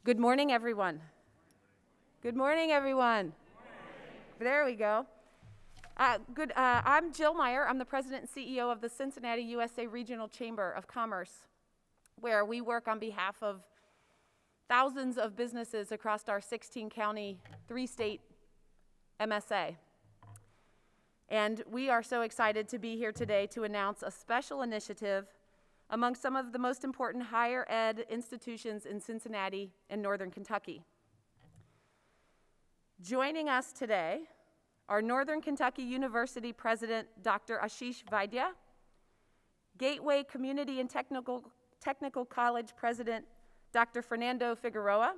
Good morning, everyone. Good morning, everyone. There we go. I'm Jill Meyer. I'm the president and CEO of the Cincinnati USA Regional Chamber of Commerce, where we work on behalf of thousands of businesses across our 16-county, 3-state MSA. And we are so excited to be here today to announce a special initiative among some of the most important higher ed institutions in Cincinnati and Northern Kentucky. Joining us today are Northern Kentucky University President Dr. Ashish Vaidya, Gateway Community and Technical College President Dr. Fernando Figueroa,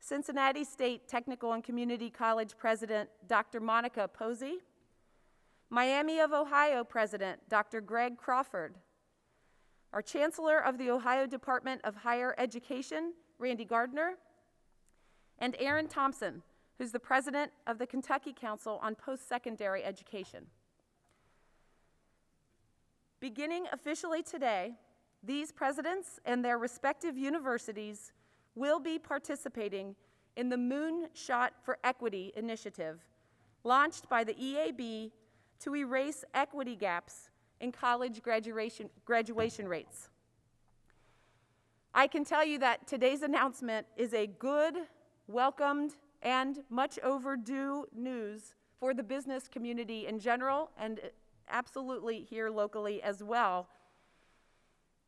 Cincinnati State Technical and Community College President Dr. Monica Posey, Miami of Ohio President Dr. Greg Crawford, our Chancellor of the Ohio Department of Higher Education, Randy Gardner, and Aaron Thompson, who's the President of the Kentucky Council on Post-Secondary Education. Beginning officially today, these presidents and their respective universities will be participating in the Moonshot for Equity initiative, launched by the EAB to erase equity gaps in college graduation rates. I can tell you that today's announcement is a good, welcomed, and much overdue news for the business community in general, and absolutely here locally as well,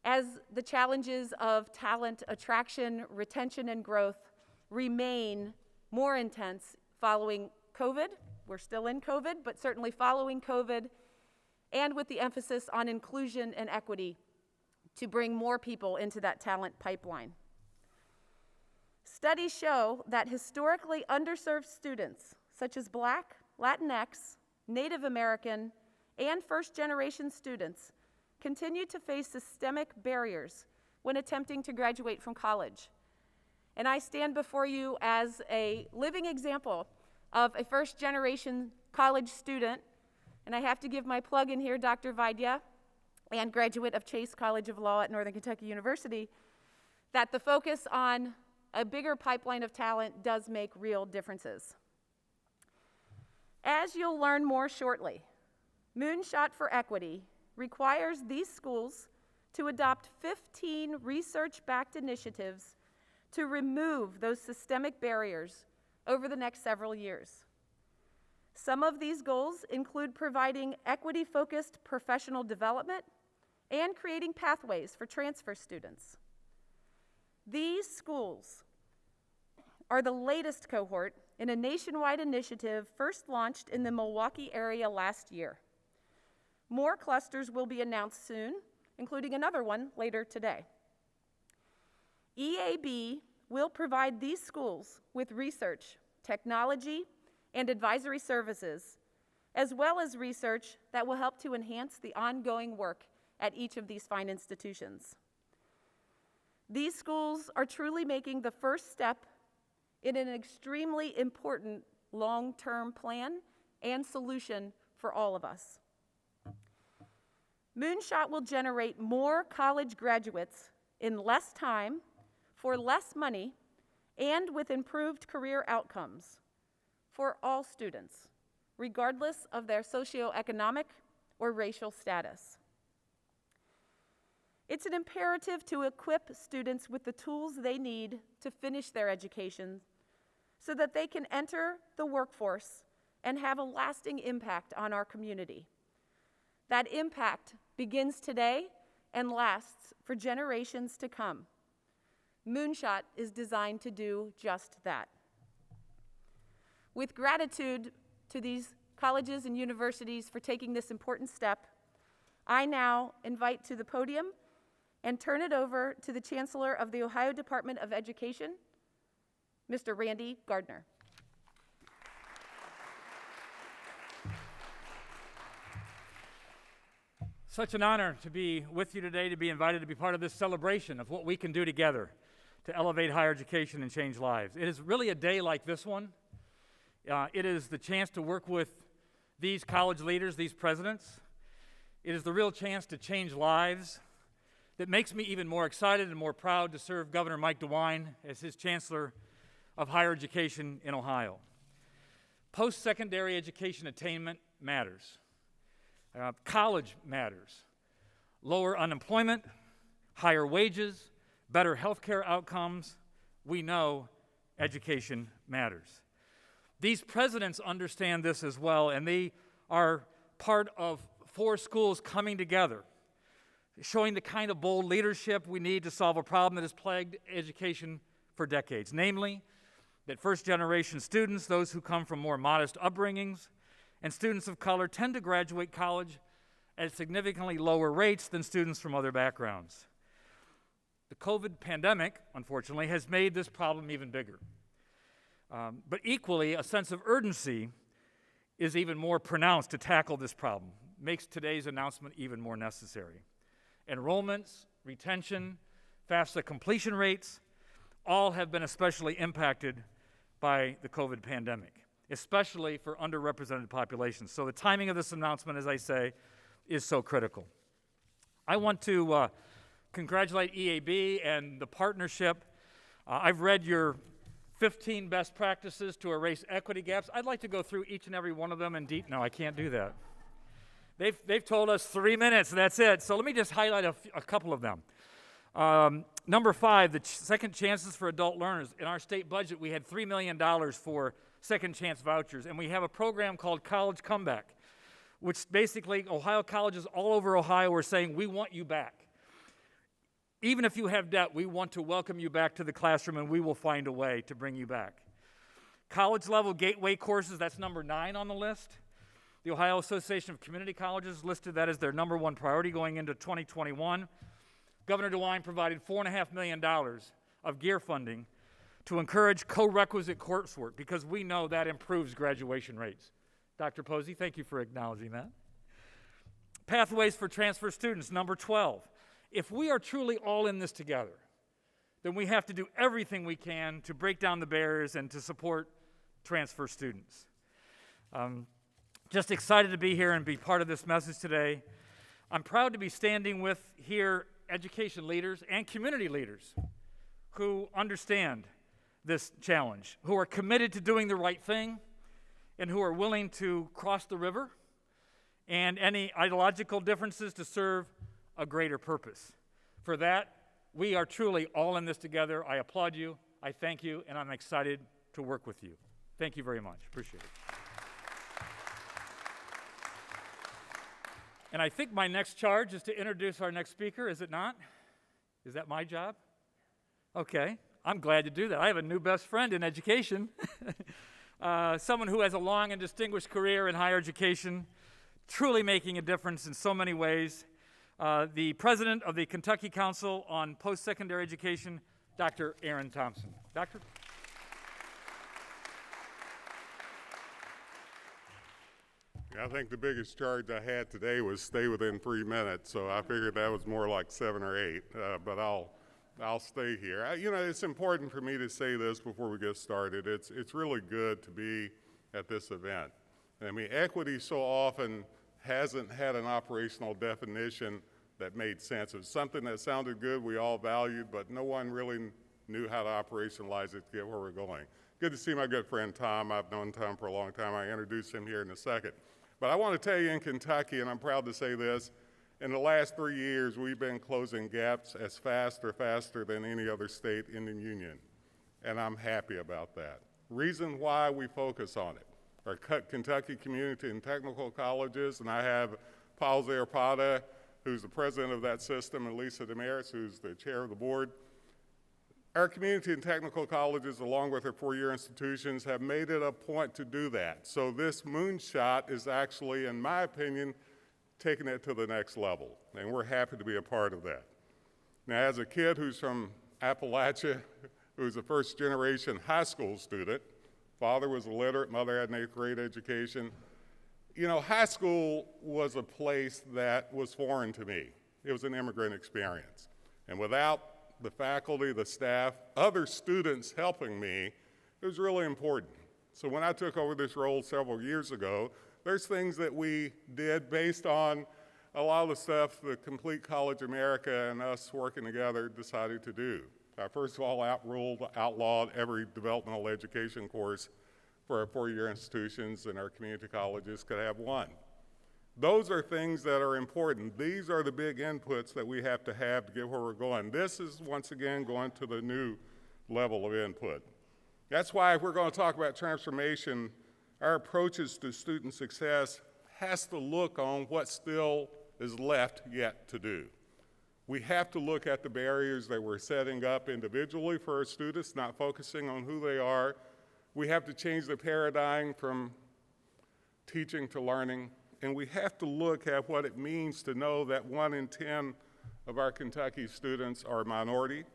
as the challenges of talent attraction, retention, and growth remain more intense following COVID. We're still in COVID, but certainly following COVID, and with the emphasis on inclusion and equity to bring more people into that talent pipeline. Studies show that historically underserved students, such as Black, Latinx, Native American, and first-generation students, continue to face systemic barriers when attempting to graduate from college. And I stand before you as a living example of a first-generation college student, and I have to give my plug in here, Dr. Vaidya, and graduate of Chase College of Law at Northern Kentucky University, that the focus on a bigger pipeline of talent does make real differences. As you'll learn more shortly, Moonshot for Equity requires these schools to adopt 15 research-backed initiatives to remove those systemic barriers over the next several years. Some of these goals include providing equity-focused professional development and creating pathways for transfer students. These schools are the latest cohort in a nationwide initiative first launched in the Milwaukee area last year. More clusters will be announced soon, including another one later today. EAB will provide these schools with research, technology, and advisory services, as well as research that will help to enhance the ongoing work at each of these fine institutions. These schools are truly making the first step in an extremely important long-term plan and solution for all of us. Moonshot will generate more college graduates in less time, for less money, and with improved career outcomes for all students, regardless of their socioeconomic or racial status. It's an imperative to equip students with the tools they need to finish their education so that they can enter the workforce and have a lasting impact on our community. That impact begins today and lasts for generations to come. Moonshot is designed to do just that. With gratitude to these colleges and universities for taking this important step, I now invite to the podium and turn it over to the Chancellor of the Ohio Department of Education, Mr. Randy Gardner. Such an honor to be with you today, to be invited to be part of this celebration of what we can do together to elevate higher education and change lives. It is really a day like this one. It is the chance to work with these college leaders, these presidents. It is the real chance to change lives, that makes me even more excited and more proud to serve Governor Mike DeWine as his Chancellor of Higher Education in Ohio. Post-secondary education attainment matters. College matters. Lower unemployment, higher wages, better healthcare outcomes. We know education matters. These presidents understand this as well, and they are part of 4 schools coming together, showing the kind of bold leadership we need to solve a problem that has plagued education for decades, namely that first-generation students, those who come from more modest upbringings, and students of color tend to graduate college at significantly lower rates than students from other backgrounds. The COVID pandemic, unfortunately, has made this problem even bigger. But equally, a sense of urgency is even more pronounced to tackle this problem, makes today's announcement even more necessary. Enrollments, retention, FAFSA completion rates, all have been especially impacted by the COVID pandemic, especially for underrepresented populations. So the timing of this announcement, as I say, is so critical. I want to congratulate EAB and the partnership. I've read your 15 best practices to erase equity gaps. I'd like to go through each and every one of them in detail. No, I can't do that. They've told us 3 minutes, that's it. So let me just highlight a couple of them. Number 5, the second chances for adult learners. In our state budget, we had $3 million for second chance vouchers, and we have a program called College Comeback, which basically Ohio colleges all over Ohio are saying, we want you back. Even if you have debt, we want to welcome you back to the classroom, and we will find a way to bring you back. College-level gateway courses, that's number 9 on the list. The Ohio Association of Community Colleges listed that as their number 1 priority going into 2021. Governor DeWine provided $4.5 million of GEAR funding to encourage co-requisite coursework because we know that improves graduation rates. Dr. Posey, thank you for acknowledging that. Pathways for transfer students, number 12. If we are truly all in this together, then we have to do everything we can to break down the barriers and to support transfer students. Just excited to be here and be part of this message today. I'm proud to be standing with here education leaders and community leaders who understand this challenge, who are committed to doing the right thing, and who are willing to cross the river and any ideological differences to serve a greater purpose. For that, we are truly all in this together. I applaud you, I thank you, and I'm excited to work with you. Thank you very much. Appreciate it. And I think my next charge is to introduce our next speaker, is it not? Is that my job? Okay, I'm glad to do that. I have a new best friend in education, someone who has a long and distinguished career in higher education, truly making a difference in so many ways. The president of the Kentucky Council on Post-Secondary Education, Dr. Aaron Thompson. Doctor? I think the biggest charge I had today was stay within 3 minutes, so I figured that was more like 7 or 8, but I'll stay here. It's important for me to say this before we get started. It's really good to be at this event. I mean, equity so often hasn't had an operational definition that made sense. It was something that sounded good, we all valued, but no one really knew how to operationalize it to get where we're going. Good to see my good friend Tom. I've known Tom for a long time. I'll introduce him here in a second. But I want to tell you in Kentucky, and I'm proud to say this, in the last 3 years, we've been closing gaps as fast or faster than any other state in the union. And I'm happy about that. Reason why we focus on it are Kentucky Community and Technical Colleges, and I have Paul Zarpada, who's the president of that system, and Lisa Damaris, who's the chair of the board. Our community and technical colleges, along with their 4-year institutions, have made it a point to do that. So this moonshot is actually, in my opinion, taking it to the next level, and we're happy to be a part of that. Now, as a kid who's from Appalachia, who's a first-generation high school student, father was illiterate, mother had an 8th grade education. High school was a place that was foreign to me. It was an immigrant experience. And without the faculty, the staff, other students helping me, it was really important. So when I took over this role several years ago, there's things that we did based on a lot of the stuff the Complete College America and us working together decided to do. First of all, outlawed every developmental education course for our four-year institutions, and our community colleges could have one. Those are things that are important. These are the big inputs that we have to get where we're going. This is, once again, going to the new level of input. That's why if we're going to talk about transformation, our approaches to student success has to look on what still is left yet to do. We have to look at the barriers that we're setting up individually for our students, not focusing on who they are. We have to change the paradigm from teaching to learning, and we have to look at what it means to know that 1 in 10 of our Kentucky students are minority,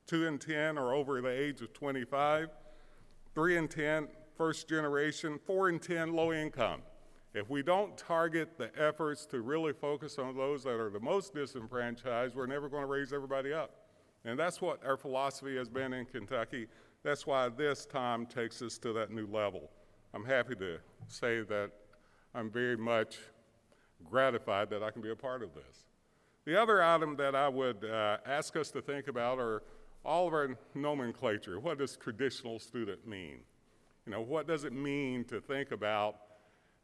2 in 10 are over the age of 25, 3 in 10 first generation, 4 in 10 low income. If we don't target the efforts to really focus on those that are the most disenfranchised, we're never going to raise everybody up. And that's what our philosophy has been in Kentucky. That's why this time takes us to that new level. I'm happy to say that I'm very much gratified that I can be a part of this. The other item that I would ask us to think about are all of our nomenclature. What does traditional student mean? What does it mean to think about,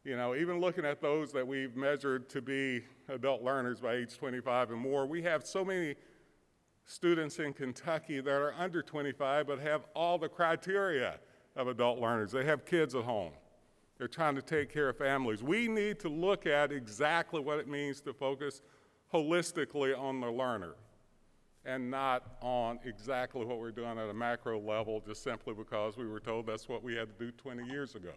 even looking at those that we've measured to be adult learners by age 25 and more, we have so many students in Kentucky that are under 25 but have all the criteria of adult learners. They have kids at home. They're trying to take care of families. We need to look at exactly what it means to focus holistically on the learner and not on exactly what we're doing at a macro level just simply because we were told that's what we had to do 20 years ago.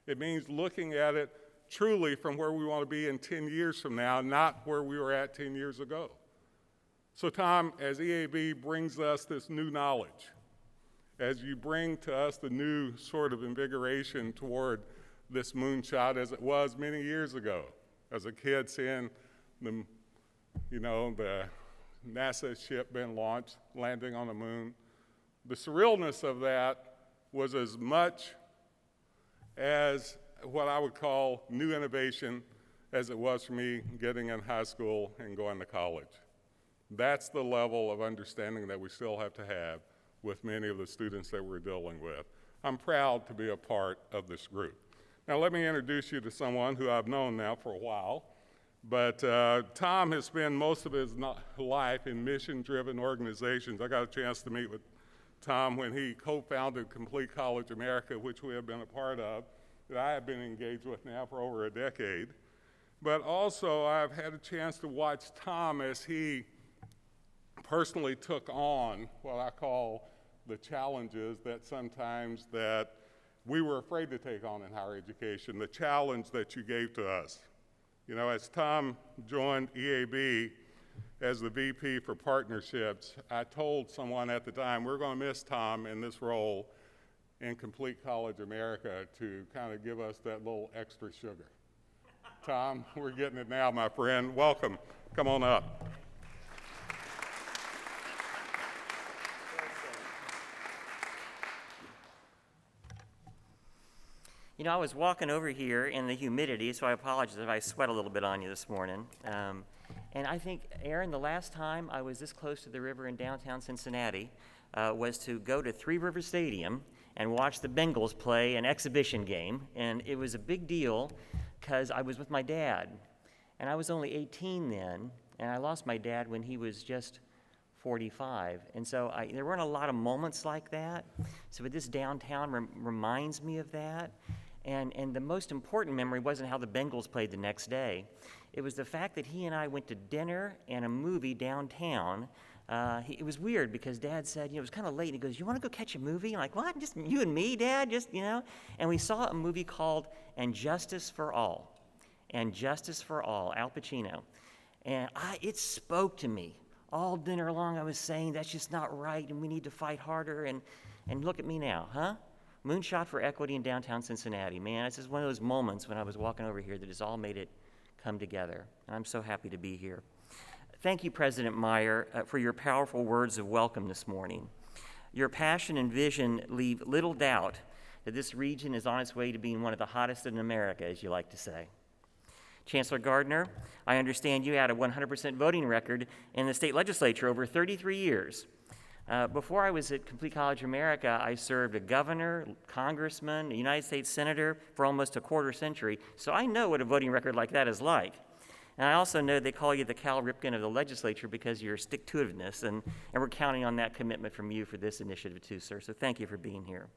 It means looking at it truly from where we want to be in 10 years from now, not where we were at 10 years ago. So Tom, as EAB brings us this new knowledge, as you bring to us the new sort of invigoration toward this moonshot as it was many years ago, as a kid seeing the NASA ship being launched, landing on the moon. The surrealness of that was as much as what I would call new innovation as it was for me getting in high school and going to college. That's the level of understanding that we still have to have with many of the students that we're dealing with. I'm proud to be a part of this group. Now let me introduce you to someone who I've known now for a while, but Tom has spent most of his life in mission-driven organizations. I got a chance to meet with Tom when he co-founded Complete College America, which we have been a part of, that I have been engaged with now for over a decade. But also I've had a chance to watch Tom as he personally took on what I call the challenges that sometimes that we were afraid to take on in higher education, the challenge that you gave to us. As Tom joined EAB as the VP for partnerships, I told someone at the time, we're going to miss Tom in this role in Complete College America to kind of give us that little extra sugar. Tom, we're getting it now, my friend. Welcome. Come on up. I was walking over here in the humidity, so I apologize if I sweat a little bit on you this morning. And I think, Aaron, the last time I was this close to the river in downtown Cincinnati was to go to Three River Stadium and watch the Bengals play an exhibition game. And it was a big deal because I was with my dad. And I was only 18 then, and I lost my dad when he was just 45. And so there weren't a lot of moments like that. So this downtown reminds me of that. And the most important memory wasn't how the Bengals played the next day. It was the fact that he and I went to dinner and a movie downtown. It was weird because Dad said, it was kind of late. He goes, "You want to go catch a movie?" I'm like, "What? Just you and me, Dad? And we saw a movie called And Justice for All. And Justice for All, Al Pacino. And it spoke to me. All dinner long I was saying, that's just not right, and we need to fight harder. And look at me now, huh? Moonshot for Equity in downtown Cincinnati. Man, it's just one of those moments when I was walking over here that has all made it come together. And I'm so happy to be here. Thank you, President Meyer, for your powerful words of welcome this morning. Your passion and vision leave little doubt that this region is on its way to being one of the hottest in America, as you like to say. Chancellor Gardner, I understand you had a 100% voting record in the state legislature over 33 years. Before I was at Complete College America, I served a governor, congressman, a United States senator for almost a quarter century, so I know what a voting record like that is like. And I also know they call you the Cal Ripken of the legislature because of your stick-to-itiveness, and we're counting on that commitment from you for this initiative too, sir, so thank you for being here.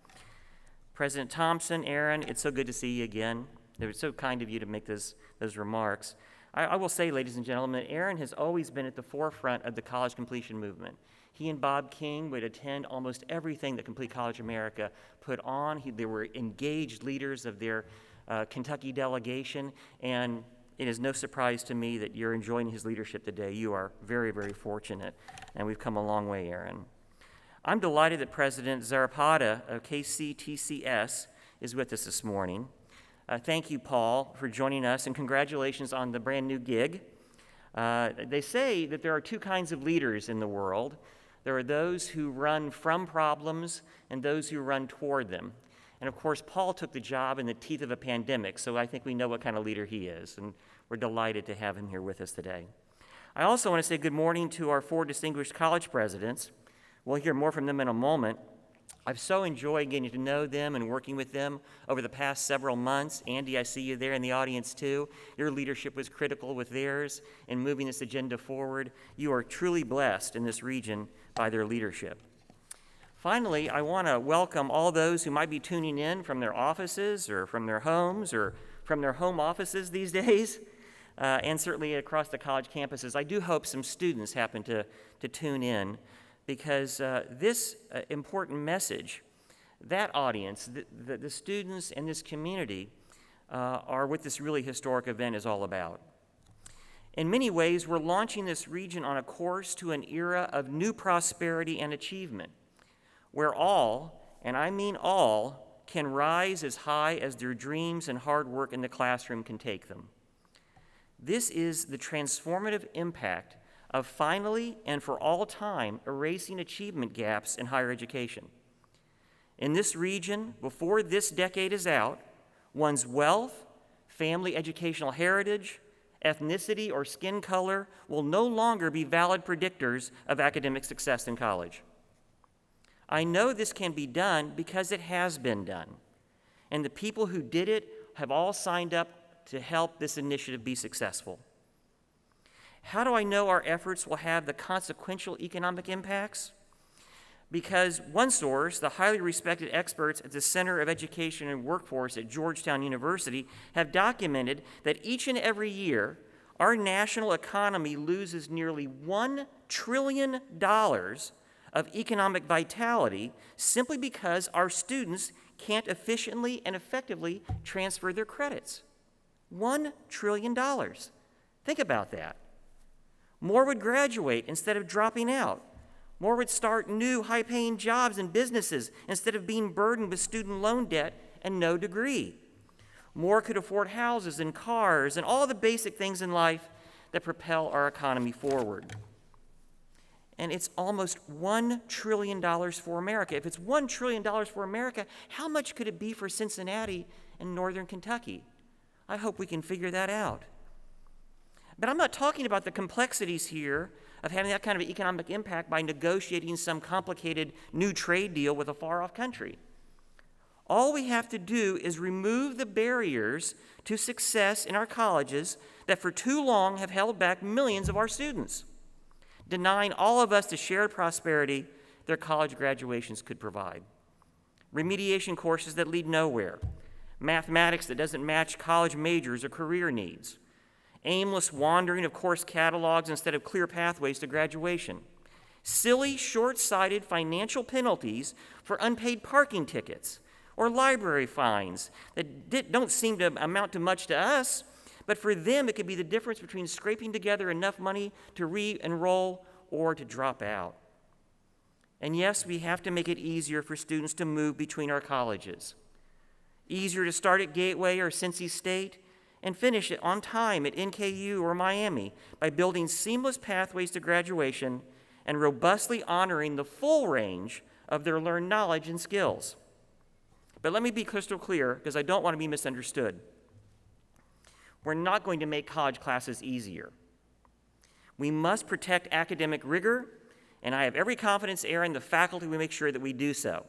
President Thompson, Aaron, it's so good to see you again. It was so kind of you to make those remarks. I will say, ladies and gentlemen, Aaron has always been at the forefront of the college completion movement. He and Bob King would attend almost everything that Complete College America put on. They were engaged leaders of their Kentucky delegation, and it is no surprise to me that you're enjoying his leadership today. You are very, very fortunate, and we've come a long way, Aaron. I'm delighted that President Zarapata of KCTCS is with us this morning. Thank you, Paul, for joining us, and congratulations on the brand new gig. They say that there are two kinds of leaders in the world. There are those who run from problems and those who run toward them. And of course, Paul took the job in the teeth of a pandemic, so I think we know what kind of leader he is, and we're delighted to have him here with us today. I also want to say good morning to our 4 distinguished college presidents. We'll hear more from them in a moment. I've so enjoyed getting to know them and working with them over the past several months. Andy, I see you there in the audience too. Your leadership was critical with theirs in moving this agenda forward. You are truly blessed in this region by their leadership. Finally, I want to welcome all those who might be tuning in from their offices or from their homes or from their home offices these days, and certainly across the college campuses. I do hope some students happen to tune in, because this important message, that audience, the students and this community are what this really historic event is all about. In many ways, we're launching this region on a course to an era of new prosperity and achievement, where all, and I mean all, can rise as high as their dreams and hard work in the classroom can take them. This is the transformative impact of finally and for all time erasing achievement gaps in higher education. In this region, before this decade is out, one's wealth, family educational heritage, ethnicity, or skin color will no longer be valid predictors of academic success in college. I know this can be done because it has been done, and the people who did it have all signed up to help this initiative be successful. How do I know our efforts will have the consequential economic impacts? Because one source, the highly respected experts at the Center of Education and Workforce at Georgetown University, have documented that each and every year, our national economy loses nearly $1 trillion of economic vitality simply because our students can't efficiently and effectively transfer their credits. $1 trillion. Think about that. More would graduate instead of dropping out. More would start new high-paying jobs and businesses instead of being burdened with student loan debt and no degree. More could afford houses and cars and all the basic things in life that propel our economy forward. And it's almost $1 trillion for America. If it's $1 trillion for America, how much could it be for Cincinnati and Northern Kentucky? I hope we can figure that out. But I'm not talking about the complexities here of having that kind of economic impact by negotiating some complicated new trade deal with a far-off country. All we have to do is remove the barriers to success in our colleges that for too long have held back millions of our students, denying all of us the shared prosperity their college graduations could provide. Remediation courses that lead nowhere, mathematics that doesn't match college majors or career needs, aimless wandering of course catalogs instead of clear pathways to graduation, silly, short-sighted financial penalties for unpaid parking tickets or library fines that don't seem to amount to much to us, but for them it could be the difference between scraping together enough money to re-enroll or to drop out. And yes, we have to make it easier for students to move between our colleges. Easier to start at Gateway or Cincy State and finish it on time at NKU or Miami by building seamless pathways to graduation and robustly honoring the full range of their learned knowledge and skills. But let me be crystal clear, because I don't want to be misunderstood. We're not going to make college classes easier. We must protect academic rigor, and I have every confidence, Aaron, the faculty will make sure that we do so.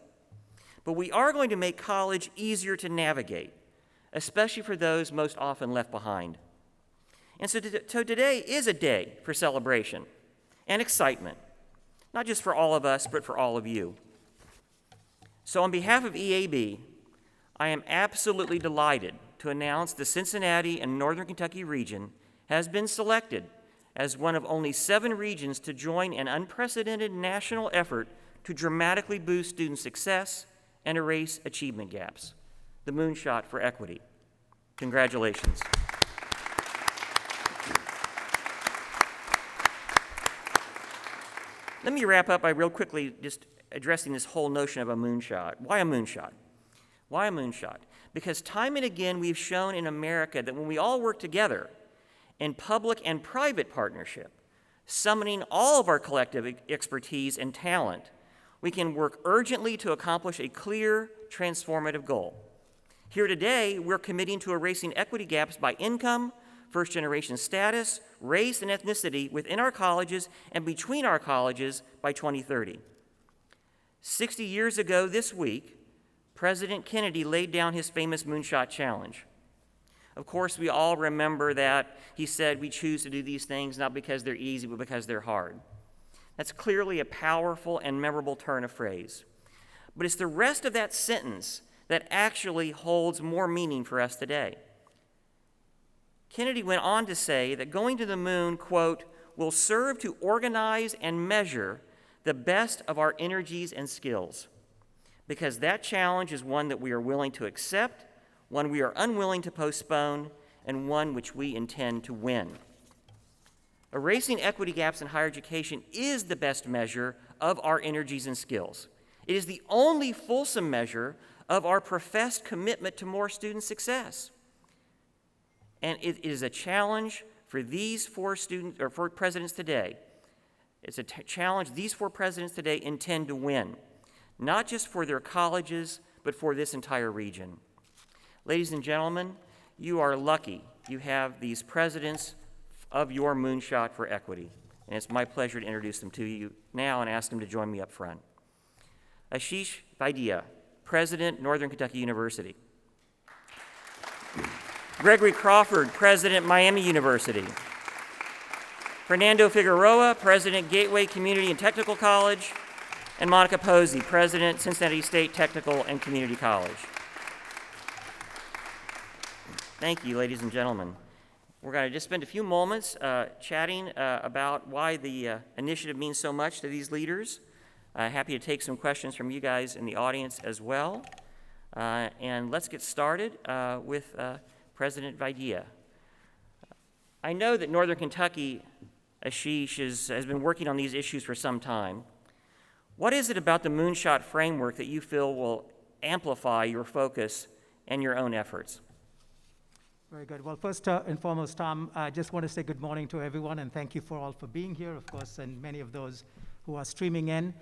But we are going to make college easier to navigate, especially for those most often left behind. And so today is a day for celebration and excitement, not just for all of us, but for all of you. So on behalf of EAB, I am absolutely delighted to announce the Cincinnati and Northern Kentucky region has been selected as one of only 7 regions to join an unprecedented national effort to dramatically boost student success and erase achievement gaps, the Moonshot for Equity. Congratulations. Let me wrap up by real quickly just addressing this whole notion of a moonshot. Why a moonshot? Why a moonshot? Because time and again we've shown in America that when we all work together in public and private partnership, summoning all of our collective expertise and talent, we can work urgently to accomplish a clear, transformative goal. Here today, we're committing to erasing equity gaps by income, first-generation status, race, and ethnicity within our colleges and between our colleges by 2030. 60 years ago this week, President Kennedy laid down his famous Moonshot Challenge. Of course, we all remember that he said we choose to do these things not because they're easy, but because they're hard. That's clearly a powerful and memorable turn of phrase. But it's the rest of that sentence that actually holds more meaning for us today. Kennedy went on to say that going to the moon, quote, will serve to organize and measure the best of our energies and skills, because that challenge is one that we are willing to accept, one we are unwilling to postpone, and one which we intend to win. Erasing equity gaps in higher education is the best measure of our energies and skills. It is the only fulsome measure of our professed commitment to more student success. And it is a challenge for these 4 presidents today. It's a challenge these 4 presidents today intend to win, not just for their colleges, but for this entire region. Ladies and gentlemen, you are lucky you have these presidents of your Moonshot for Equity. And it's my pleasure to introduce them to you now and ask them to join me up front. Ashish Vaidya, President, Northern Kentucky University. Gregory Crawford, President, Miami University. Fernando Figueroa, President, Gateway Community and Technical College. And Monica Posey, President, Cincinnati State Technical and Community College. Thank you, ladies and gentlemen. We're going to just spend a few moments chatting about why the initiative means so much to these leaders. Happy to take some questions from you guys in the audience as well. And let's get started with President Vaidya. I know that Northern Kentucky, Ashish, has been working on these issues for some time. What is it about the Moonshot framework that you feel will amplify your focus and your own efforts? Very good. Well, first and foremost, Tom, I just want to say good morning to everyone, and thank you for all for being here, of course, and many of those who are streaming in.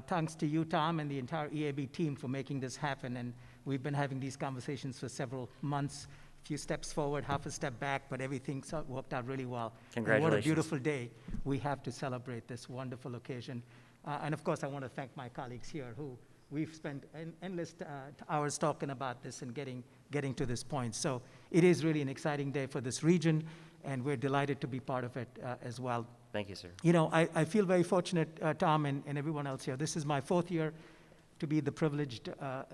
Thanks to you, Tom, and the entire EAB team for making this happen. And we've been having these conversations for several months, a few steps forward, half a step back, but everything worked out really well. Congratulations. And what a beautiful day we have to celebrate this wonderful occasion. And of course, I want to thank my colleagues here who we've spent endless hours talking about this and getting to this point. So it is really an exciting day for this region, and we're delighted to be part of it as well. Thank you, sir. You know, I feel very fortunate, Tom, and everyone else here. This is my 4th year to be the privileged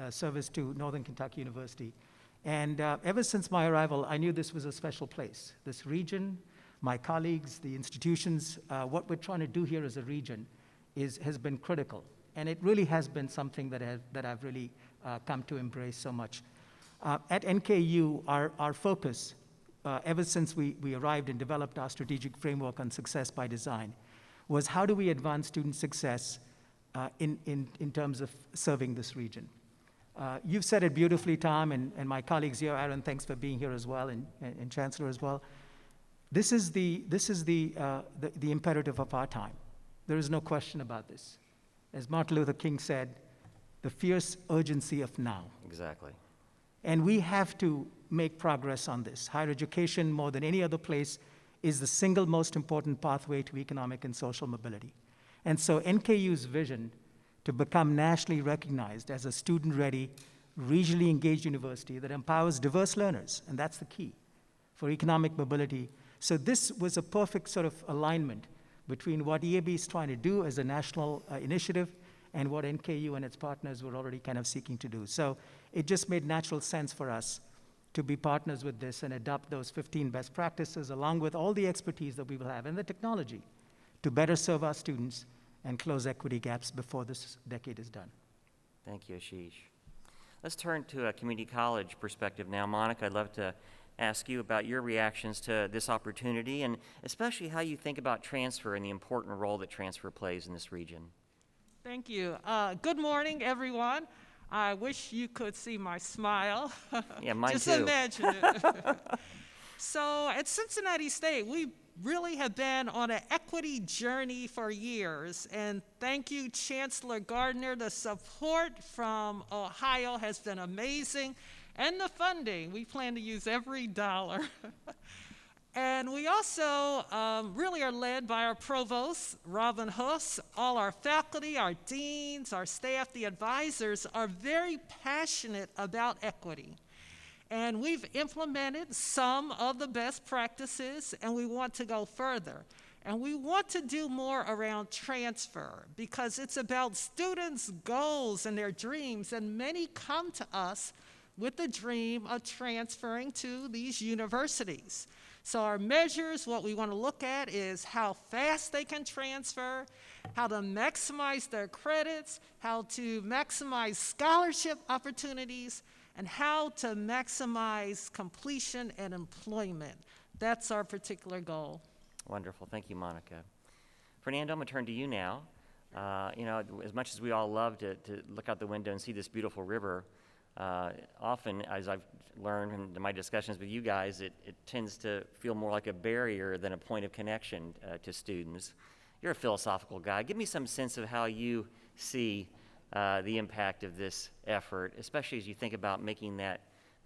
service to Northern Kentucky University. And ever since my arrival, I knew this was a special place. This region, my colleagues, the institutions, what we're trying to do here as a region has been critical. And it really has been something that I've really come to embrace so much. At NKU, our focus, ever since we arrived and developed our strategic framework on success by design, was how do we advance student success in terms of serving this region. You've said it beautifully, Tom, and my colleagues here. Aaron, thanks for being here as well, and Chancellor as well. This is the imperative of our time. There is no question about this. As Martin Luther King said, the fierce urgency of now. Exactly. And we have to make progress on this. Higher education, more than any other place, is the single most important pathway to economic and social mobility. And so NKU's vision to become nationally recognized as a student-ready, regionally engaged university that empowers diverse learners, and that's the key for economic mobility. So this was a perfect sort of alignment between what EAB is trying to do as a national initiative and what NKU and its partners were already kind of seeking to do. So it just made natural sense for us to be partners with this and adopt those 15 best practices along with all the expertise that we will have and the technology to better serve our students and close equity gaps before this decade is done. Thank you, Ashish. Let's turn to a community college perspective now. Monica, I'd love to ask you about your reactions to this opportunity and especially how you think about transfer and the important role that transfer plays in this region. Thank you. Good morning, everyone. I wish you could see my smile. Yeah, mine Just too. imagine it. So at Cincinnati State, we really have been on an equity journey for years. And thank you, Chancellor Gardner. The support from Ohio has been amazing. And the funding, we plan to use every dollar. And we also really are led by our provost, Robin Huss. All our faculty, our deans, our staff, the advisors are very passionate about equity. And we've implemented some of the best practices, and we want to go further. And we want to do more around transfer because it's about students' goals and their dreams, and many come to us with the dream of transferring to these universities. So our measures, what we want to look at is how fast they can transfer, how to maximize their credits, how to maximize scholarship opportunities, and how to maximize completion and employment. That's our particular goal. Wonderful. Thank you, Monica. Fernando, I'm going to turn to you now. You know, as much as we all love to look out the window and see this beautiful river, often, as I've learned in my discussions with you guys, it tends to feel more like a barrier than a point of connection to students. You're a philosophical guy. Give me some sense of how you see the impact of this effort, especially as you think about making that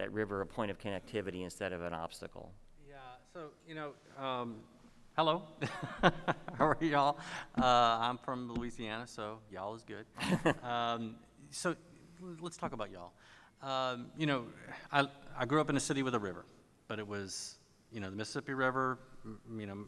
river a point of connectivity instead of an obstacle. Yeah, so, you know, hello. How are y'all? I'm from Louisiana, so y'all is good. So let's talk about y'all. You know, I grew up in a city with a river, but it was, you know, the Mississippi River, you know,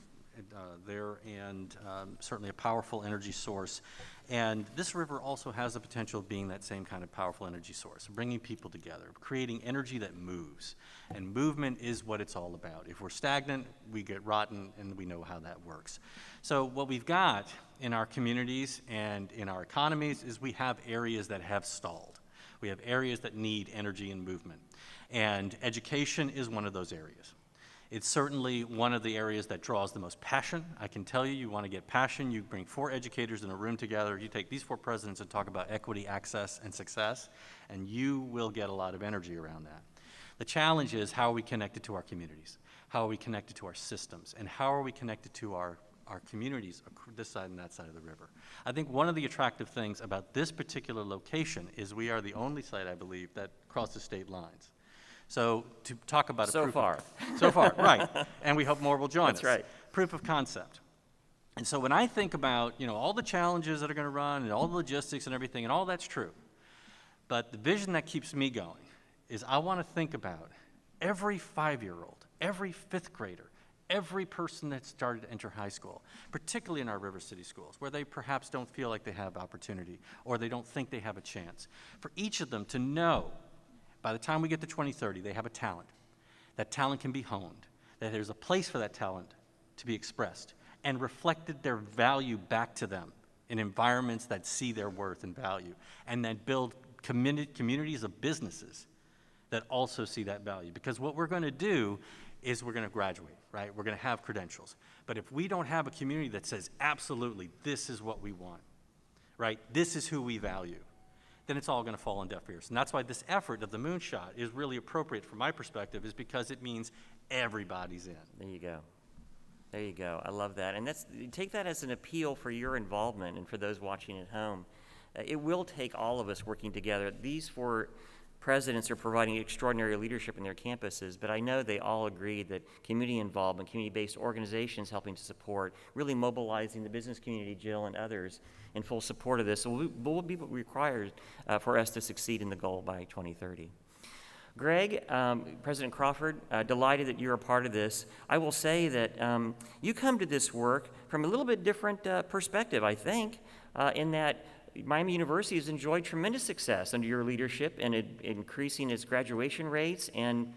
there, and certainly a powerful energy source. And this river also has the potential of being that same kind of powerful energy source, bringing people together, creating energy that moves. And movement is what it's all about. If we're stagnant, we get rotten, and we know how that works. So what we've got in our communities and in our economies is we have areas that have stalled. We have areas that need energy and movement. And education is one of those areas. It's certainly one of the areas that draws the most passion. I can tell you, you want to get passion, you bring 4 educators in a room together, you take these 4 presidents and talk about equity, access, and success, and you will get a lot of energy around that. The challenge is, how are we connected to our communities? How are we connected to our systems? And how are we connected to our communities this side and that side of the river? I think one of the attractive things about this particular location is we are the only site, I believe, that crosses state lines. So to talk about So far. So far, right. And we hope more will join us. That's right. Proof of concept. And so when I think about, you know, all the challenges that are going to run and all the logistics and everything, and all that's true, but the vision that keeps me going is I want to think about every 5-year-old, every 5th grader, every person that started to enter high school, particularly in our River City schools, where they perhaps don't feel like they have opportunity or they don't think they have a chance. For each of them to know, by the time we get to 2030, they have a talent. That talent can be honed, that there's a place for that talent to be expressed and reflected their value back to them in environments that see their worth and value, and then build communities of businesses that also see that value. Because what we're going to do is we're going to graduate, right? We're going to have credentials. But if we don't have a community that says, absolutely, this is what we want, right? This is who we value, then it's all going to fall on deaf ears. And that's why this effort of the Moonshot is really appropriate from my perspective, is because it means everybody's in. There you go. There you go. I love that. And take that as an appeal for your involvement and for those watching at home. It will take all of us working together. These 4 presidents are providing extraordinary leadership in their campuses, but I know they all agree that community involvement, community-based organizations helping to support, really mobilizing the business community, Jill, and others in full support of this will be required for us to succeed in the goal by 2030. Greg, President Crawford, delighted that you're a part of this. I will say that you come to this work from a little bit different perspective, I think, in that Miami University has enjoyed tremendous success under your leadership in increasing its graduation rates and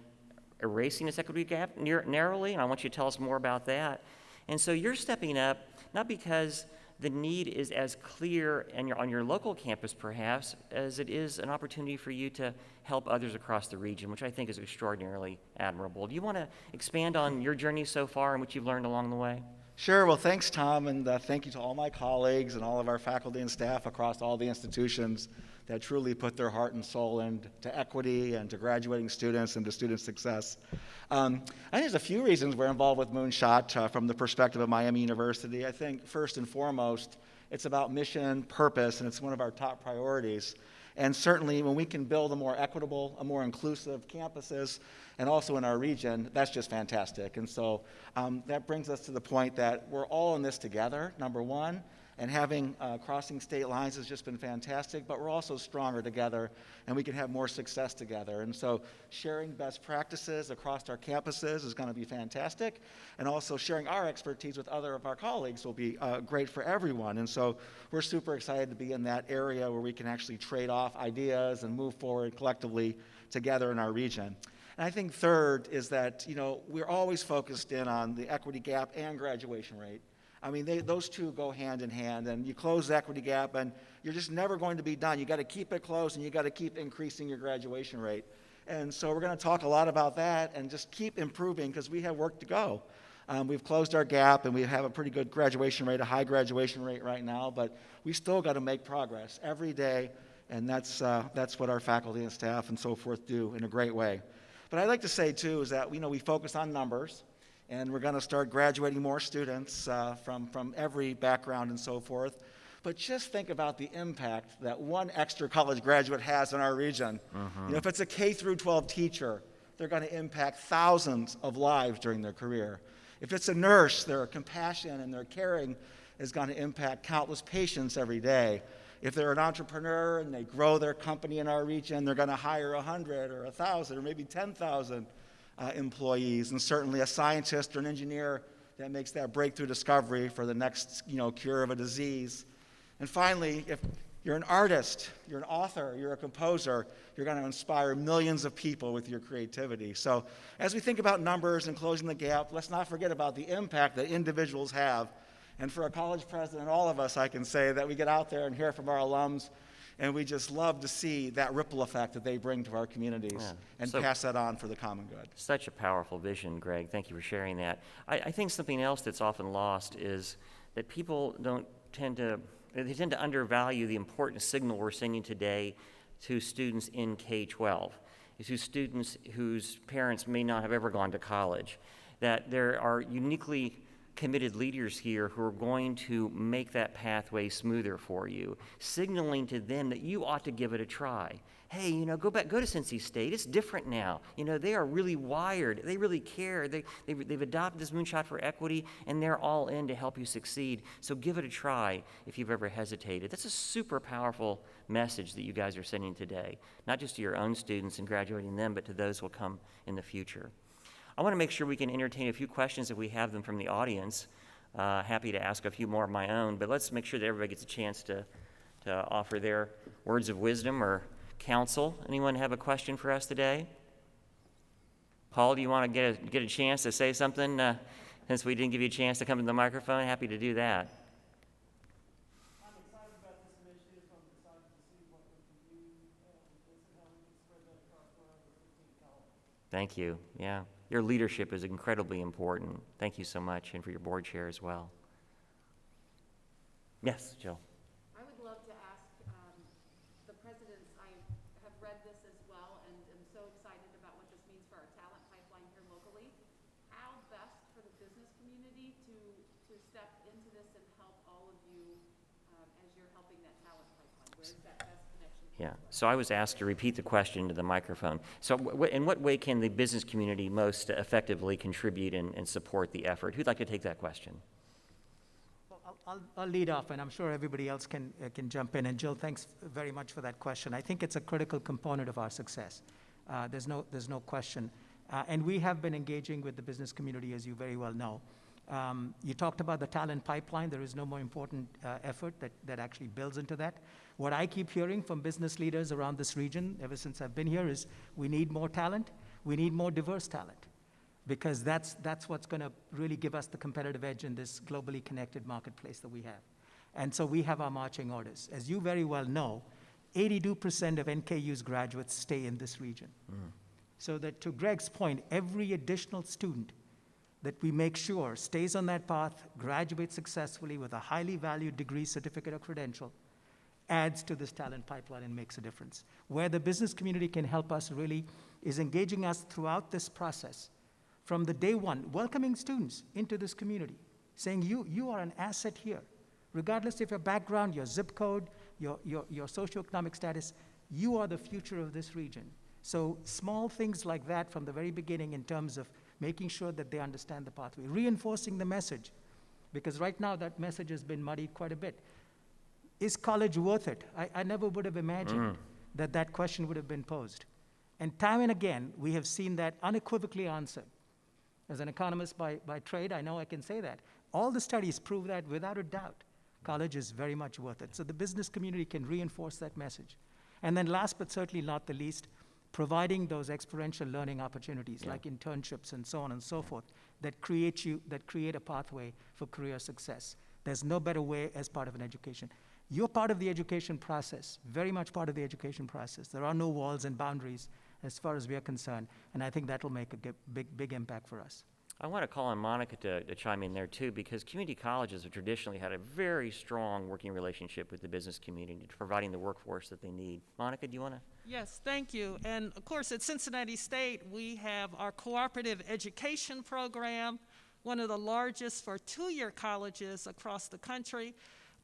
erasing its equity gap narrowly, and I want you to tell us more about that. And so you're stepping up, not because the need is as clear on your local campus, perhaps, as it is an opportunity for you to help others across the region, which I think is extraordinarily admirable. Do you want to expand on your journey so far and what you've learned along the way? Sure. Well, thanks, Tom, and thank you to all my colleagues and all of our faculty and staff across all the institutions that truly put their heart and soul into equity and to graduating students and to student success. I think there's a few reasons we're involved with Moonshot from the perspective of Miami University. I think first and foremost, it's about mission, purpose, and it's one of our top priorities. And certainly when we can build a more equitable, a more inclusive campuses, and also in our region, that's just fantastic. And so that brings us to the point that we're all in this together, number one, and having crossing state lines has just been fantastic, but we're also stronger together, and we can have more success together. And so sharing best practices across our campuses is going to be fantastic, and also sharing our expertise with other of our colleagues will be great for everyone. And so we're super excited to be in that area where we can actually trade off ideas and move forward collectively together in our region. And I think third is that, we're always focused in on the equity gap and graduation rate. I mean, those two go hand in hand, and you close the equity gap, and you're just never going to be done. You got to keep it closed, and you got to keep increasing your graduation rate. And so we're going to talk a lot about that and just keep improving because we have work to go. We've closed our gap, and we have a pretty good graduation rate, a high graduation rate right now, but we still got to make progress every day, and that's what our faculty and staff and so forth do in a great way. But I'd like to say, too, is that we focus on numbers. And we're going to start graduating more students from every background and so forth. But just think about the impact that one extra college graduate has in our region. If it's a K through 12 teacher, they're going to impact thousands of lives during their career. If it's a nurse, their compassion and their caring is going to impact countless patients every day. If they're an entrepreneur and they grow their company in our region, they're going to hire 100 or 1,000 or maybe 10,000 employees, and certainly a scientist or an engineer that makes that breakthrough discovery for the next cure of a disease. And finally, if you're an artist, you're an author, you're a composer, you're going to inspire millions of people with your creativity. So as we think about numbers and closing the gap, let's not forget about the impact that individuals have. And for a college president, all of us, I can say that we get out there and hear from our alums, and we just love to see that ripple effect that they bring to our communities and pass that on for the common good. Such a powerful vision, Greg. Thank you for sharing that. I think something else that's often lost is that people tend to undervalue the important signal we're sending today to students in K-12, to students whose parents may not have ever gone to college, that there are uniquely committed leaders here who are going to make that pathway smoother for you, signaling to them that you ought to give it a try. Hey, go to Cincy State. It's different now. They are really wired. They really care. They've adopted this Moonshot for Equity, and they're all in to help you succeed. So give it a try if you've ever hesitated. That's a super powerful message that you guys are sending today, not just to your own students and graduating them, but to those who will come in the future. I want to make sure we can entertain a few questions if we have them from the audience. Happy to ask a few more of my own, but let's make sure that everybody gets a chance to offer their words of wisdom or counsel. Anyone have a question for us today? Paul, do you want to get a chance to say something since we didn't give you a chance to come to the microphone? Happy to do that. I'm excited about this initiative. I'm excited to see what we can do and how we can spread that across our 15 colleges. Thank you. Yeah. Your leadership is incredibly important. Thank you so much, and for your board chair as well. Yes, Jill. I would love to ask the presidents, I have read this as well and am so excited about what this means for our talent pipeline here locally. How best for the business community to step into this and help all of you as you're helping that talent pipeline? Where is that best connection point? Yeah, so I was asked to repeat the question to the microphone. So in what way can the business community most effectively contribute and support the effort? Who'd like to take that question? Well, I'll lead off, and I'm sure everybody else can jump in. And Jill, thanks very much for that question. I think it's a critical component of our success. There's no question. And we have been engaging with the business community, as you very well know. You talked about the talent pipeline. There is no more important effort that actually builds into that. What I keep hearing from business leaders around this region, ever since I've been here, is we need more talent. We need more diverse talent, because that's what's going to really give us the competitive edge in this globally connected marketplace that we have. And so we have our marching orders. As you very well know, 82% of NKU's graduates stay in this region. So that, to Greg's point, every additional student that we make sure stays on that path, graduates successfully with a highly valued degree, certificate, or credential, adds to this talent pipeline and makes a difference. Where the business community can help us really is engaging us throughout this process, from the day one, welcoming students into this community, saying you are an asset here. Regardless of your background, your zip code, your socioeconomic status, you are the future of this region. So small things like that from the very beginning, in terms of making sure that they understand the pathway, reinforcing the message, because right now that message has been muddied quite a bit. Is college worth it? I never would have imagined that question would have been posed. And time and again, we have seen that unequivocally answered. As an economist by trade, I know I can say that. All the studies prove that without a doubt, college is very much worth it. So the business community can reinforce that message. And then last but certainly not the least, providing those experiential learning opportunities like internships and so on and so forth that create a pathway for career success. There's no better way as part of an education. You're part of the education process, very much part of the education process. There are no walls and boundaries as far as we are concerned, and I think that will make a big impact for us. I want to call on Monica to chime in there too, because community colleges have traditionally had a very strong working relationship with the business community, providing the workforce that they need. Monica, do you want to? Yes, thank you. And of course, at Cincinnati State, we have our cooperative education program, one of the largest for two-year colleges across the country.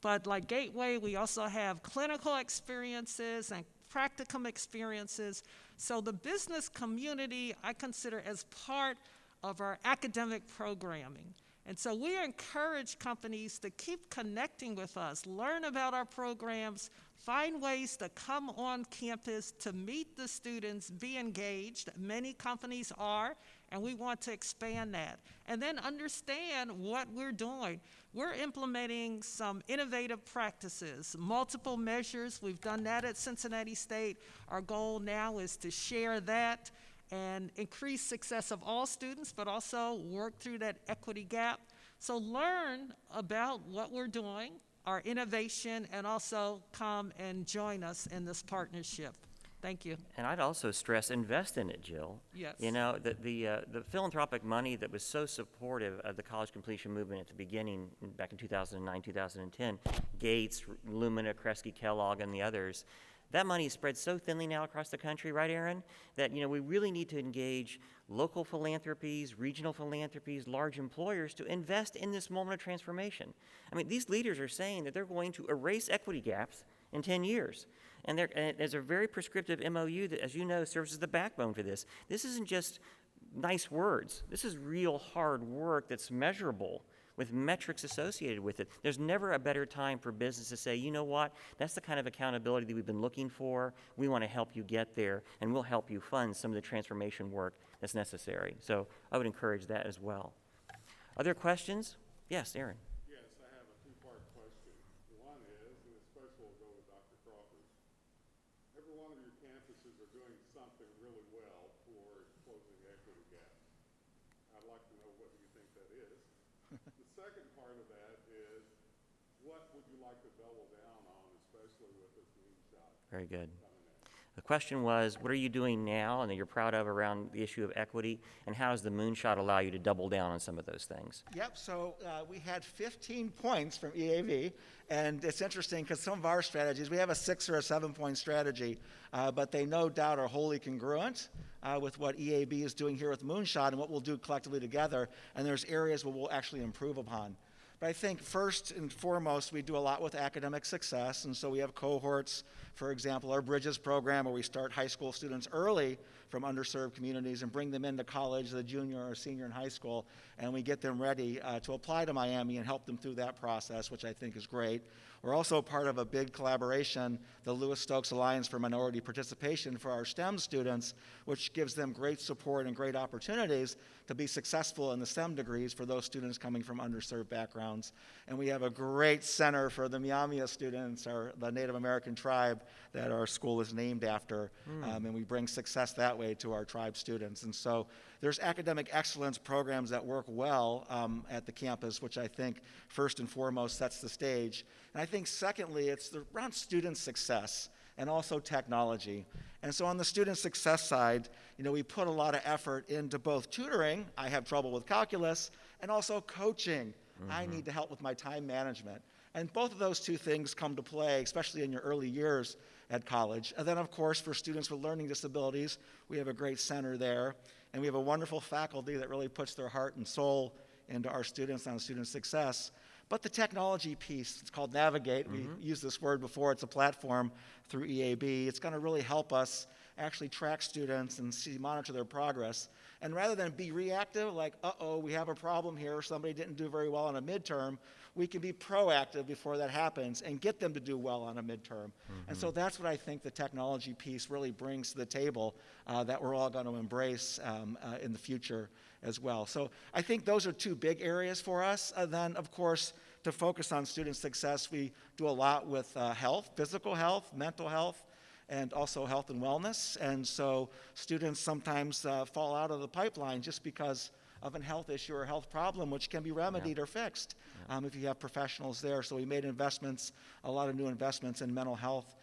But like Gateway, we also have clinical experiences and practicum experiences. So the business community, I consider as part of our academic programming. And so we encourage companies to keep connecting with us, learn about our programs, find ways to come on campus to meet the students, be engaged. Many companies are, and we want to expand that. And then understand what we're doing. We're implementing some innovative practices, multiple measures. We've done that at Cincinnati State. Our goal now is to share that and increase success of all students, but also work through that equity gap. So learn about what we're doing, our innovation, and also come and join us in this partnership. Thank you. And I'd also stress, invest in it, Jill. Yes. You know, the philanthropic money that was so supportive of the college completion movement at the beginning, back in 2009, 2010, Gates, Lumina, Kresge, Kellogg, and the others, that money is spread so thinly now across the country, right, Aaron, that, you know, we really need to engage local philanthropies, regional philanthropies, large employers to invest in this moment of transformation. I mean, these leaders are saying that they're going to erase equity gaps in 10 years. And there's a very prescriptive MOU that, as you know, serves as the backbone for this. This isn't just nice words. This is real hard work that's measurable, with metrics associated with it. There's never a better time for business to say, you know what, that's the kind of accountability that we've been looking for. We want to help you get there, and we'll help you fund some of the transformation work that's necessary. So I would encourage that as well. Other questions? Yes, Aaron. Yes, I have a two-part question. One is, and this question will go to Dr. Crawford. Every one of your campuses are doing something really well toward closing equity gaps. I'd like to know what you think that is. The second part of that is, what would you like to double down on, especially with this moonshot? Very good. The question was, what are you doing now and that you're proud of around the issue of equity, and how does the moonshot allow you to double down on some of those things? Yep, so we had 15 points from EAV, and it's interesting because some of our strategies, we have a 6 or a 7-point strategy, but they no doubt are wholly congruent with what EAB is doing here with Moonshot and what we'll do collectively together, and there's areas where we'll actually improve upon. But I think first and foremost, we do a lot with academic success, and so we have cohorts For example, our Bridges program, where we start high school students early from underserved communities and bring them into college as a junior or senior in high school, and we get them ready to apply to Miami and help them through that process, which I think is great. We're also part of a big collaboration, the Lewis Stokes Alliance for Minority Participation for our STEM students, which gives them great support and great opportunities to be successful in the STEM degrees for those students coming from underserved backgrounds. And we have a great center for the Miamia students, or the Native American tribe that our school is named after, and we bring success that way to our tribe students. And so there's academic excellence programs that work well at the campus, which I think first and foremost sets the stage. And I think secondly, it's around student success and also technology. And so on the student success side, we put a lot of effort into both tutoring, I have trouble with calculus, and also coaching. I need to help with my time management. And both of those two things come to play, especially in your early years at college. And then, of course, for students with learning disabilities, we have a great center there. And we have a wonderful faculty that really puts their heart and soul into our students and student success. But the technology piece, it's called Navigate. We used this word before. It's a platform through EAB. It's going to really help us actually track students and monitor their progress. And rather than be reactive, like, uh-oh, we have a problem here, somebody didn't do very well on a midterm, we can be proactive before that happens and get them to do well on a midterm. And so that's what I think the technology piece really brings to the table that we're all going to embrace in the future as well. So I think those are two big areas for us. And then, of course, to focus on student success, we do a lot with health, physical health, mental health, and also health and wellness. And so students sometimes fall out of the pipeline just because of a health issue or a health problem, which can be remedied or fixed if you have professionals there. So we made investments, a lot of new investments in mental health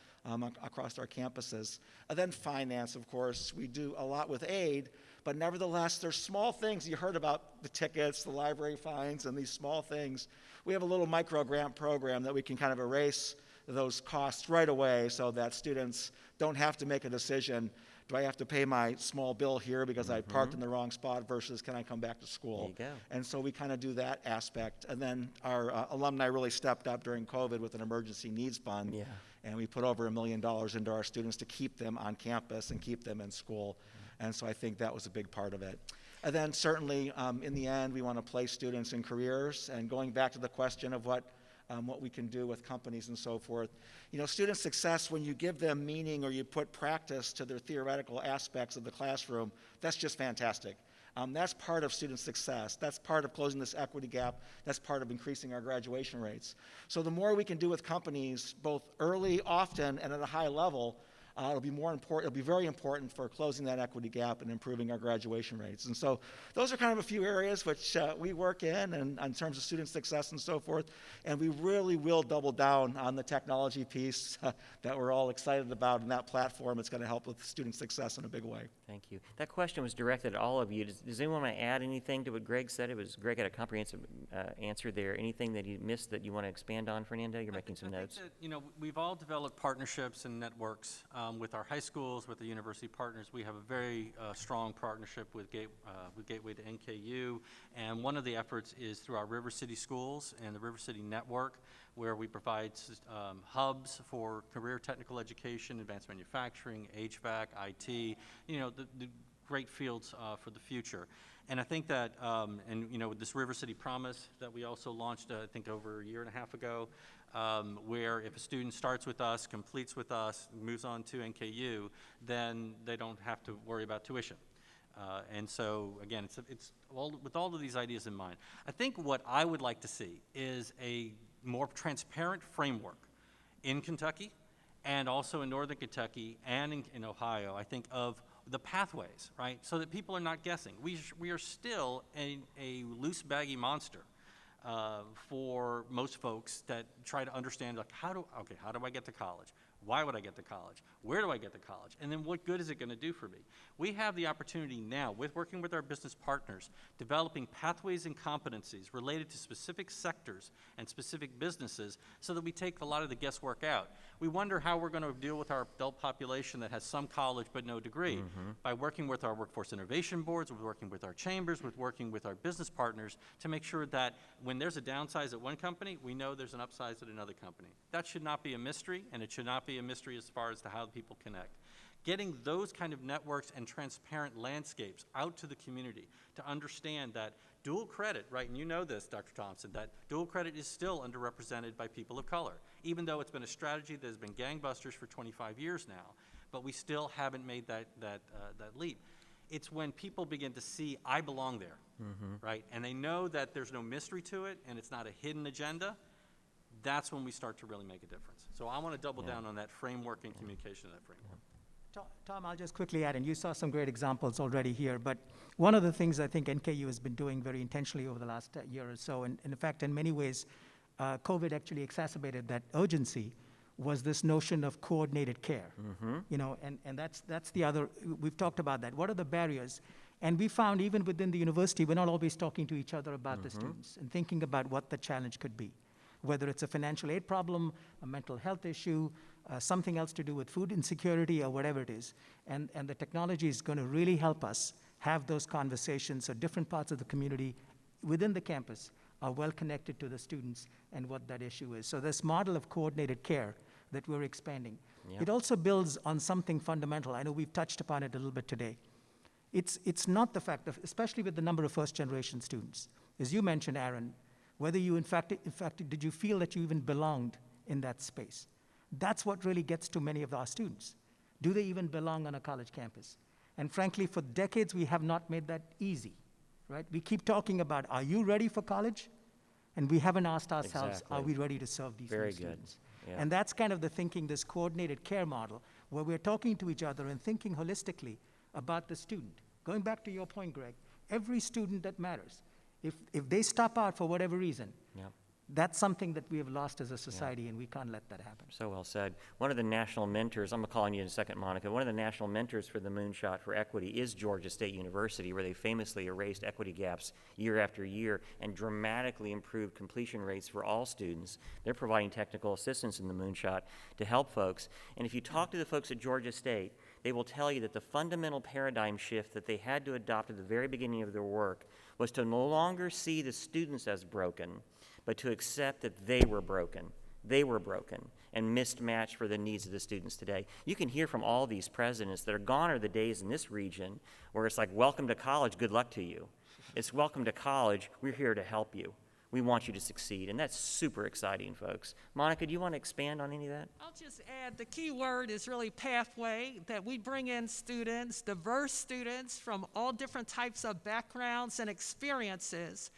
across our campuses. And then finance, of course. We do a lot with aid, but nevertheless, there's small things. You heard about the tickets, the library fines, and these small things. We have a little micro grant program that we can kind of erase those costs right away so that students don't have to make a decision. Do I have to pay my small bill here because I parked in the wrong spot versus can I come back to school? There you go. And so we kind of do that aspect. And then our alumni really stepped up during COVID with an emergency needs fund. Yeah. And we put over $1 million into our students to keep them on campus and keep them in school. And so I think that was a big part of it. And then certainly in the end, we want to place students in careers. And going back to the question of what we can do with companies and so forth. Student success, when you give them meaning or you put practice to their theoretical aspects of the classroom, that's just fantastic. That's part of student success. That's part of closing this equity gap. That's part of increasing our graduation rates. So the more we can do with companies, both early, often, and at a high level, it'll be more important. It'll be very important for closing that equity gap and improving our graduation rates. And so those are kind of a few areas which we work in terms of student success and so forth. And we really will double down on the technology piece that we're all excited about, and that platform is going to help with student success in a big way. Thank you. That question was directed at all of you. Does anyone want to add anything to what Greg said? Greg had a comprehensive answer there. Anything that he missed that you want to expand on, Fernando? You're making some notes. I think that, we've all developed partnerships and networks with our high schools, with the university partners. We have a very strong partnership with Gateway to NKU, and one of the efforts is through our River City schools and the River City Network, where we provide hubs for career technical education, advanced manufacturing, HVAC, IT, the great fields for the future. And I think that, with this River City Promise that we also launched, I think over a year and a half ago, where if a student starts with us, completes with us, moves on to NKU, then they don't have to worry about tuition. And so, again, it's all, with all of these ideas in mind. I think what I would like to see is a more transparent framework in Kentucky and also in Northern Kentucky and in Ohio, I think, of the pathways, right? So that people are not guessing. We are still a loose, baggy monster for most folks that try to understand, like, how do I get to college? Why would I get to college? Where do I get to college? And then what good is it going to do for me? We have the opportunity now, with working with our business partners, developing pathways and competencies related to specific sectors and specific businesses so that we take a lot of the guesswork out. We wonder how we're going to deal with our adult population that has some college but no degree. By working with our workforce innovation boards, with working with our chambers, with working with our business partners to make sure that when there's a downsize at one company, we know there's an upsize at another company. That should not be a mystery, and it should not be be a mystery as far as to how people connect. Getting those kind of networks and transparent landscapes out to the community to understand that dual credit, right, and you know this, Dr. Thompson, that dual credit is still underrepresented by people of color, even though it's been a strategy that has been gangbusters for 25 years now, but we still haven't made that leap. It's when people begin to see, I belong there, right, and they know that there's no mystery to it and it's not a hidden agenda, that's when we start to really make a difference. So I want to double down on that framework and communication of that framework. Tom, I'll just quickly add, and you saw some great examples already here, but one of the things I think NKU has been doing very intentionally over the last year or so, and in fact, in many ways, COVID actually exacerbated that urgency, was this notion of coordinated care. You know, and that's the other, we've talked about that. What are the barriers? And we found even within the university, we're not always talking to each other about the students and thinking about what the challenge could be, whether it's a financial aid problem, a mental health issue, something else to do with food insecurity or whatever it is. And the technology is going to really help us have those conversations so different parts of the community within the campus are well connected to the students and what that issue is. So this model of coordinated care that we're expanding, it also builds on something fundamental. I know we've touched upon it a little bit today. It's not the fact of, especially with the number of first-generation students, as you mentioned, Aaron, whether you in fact, did you feel that you even belonged in that space? That's what really gets to many of our students. Do they even belong on a college campus? And frankly, for decades, we have not made that easy, right? We keep talking about, are you ready for college? And we haven't asked ourselves, Exactly. are we ready to serve these Very new good. students? Yeah. And that's kind of the thinking, this coordinated care model, where we're talking to each other and thinking holistically about the student. Going back to your point, Greg, every student that matters. If they stop out for whatever reason, Yep. that's something that we have lost as a society, and we can't let that happen. So well said. One of the national mentors, I'm going to call on you in a second, Monica, one of the national mentors for the Moonshot for Equity is Georgia State University, where they famously erased equity gaps year after year and dramatically improved completion rates for all students. They're providing technical assistance in the Moonshot to help folks. And if you talk to the folks at Georgia State, they will tell you that the fundamental paradigm shift that they had to adopt at the very beginning of their work was to no longer see the students as broken, but to accept that they were broken and mismatched for the needs of the students today. You can hear from all these presidents that are gone are the days in this region where it's like, welcome to college, good luck to you. It's welcome to college, we're here to help you. We want you to succeed, and that's super exciting, folks. Monica, do you want to expand on any of that? I'll just add the key word is really pathway, that we bring in students, diverse students from all different types of backgrounds and experiences.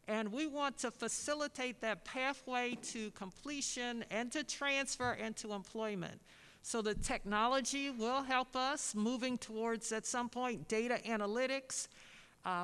And we want to facilitate that pathway to completion and to transfer and to employment. So the technology will help us moving towards, at some point, data analytics.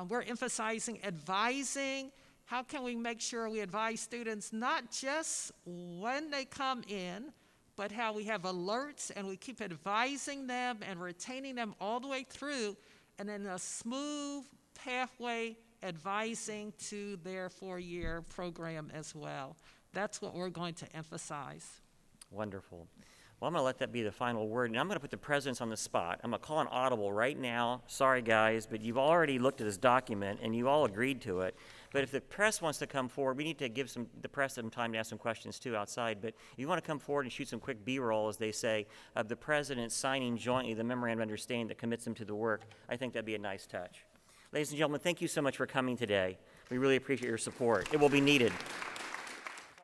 We're emphasizing advising. How can we make sure we advise students not just when they come in, but how we have alerts and we keep advising them and retaining them all the way through, and then a smooth pathway advising to their 4-year program as well. That's what we're going to emphasize. Wonderful. Well, I'm going to let that be the final word, and I'm going to put the presidents on the spot. I'm going to call an audible right now. Sorry, guys, but you've already looked at this document, and you all agreed to it. But if the press wants to come forward, we need to give the press some time to ask some questions, too, outside. But if you want to come forward and shoot some quick B-roll, as they say, of the president signing jointly the memorandum of understanding that commits them to the work, I think that'd be a nice touch. Ladies and gentlemen, thank you so much for coming today. We really appreciate your support. It will be needed.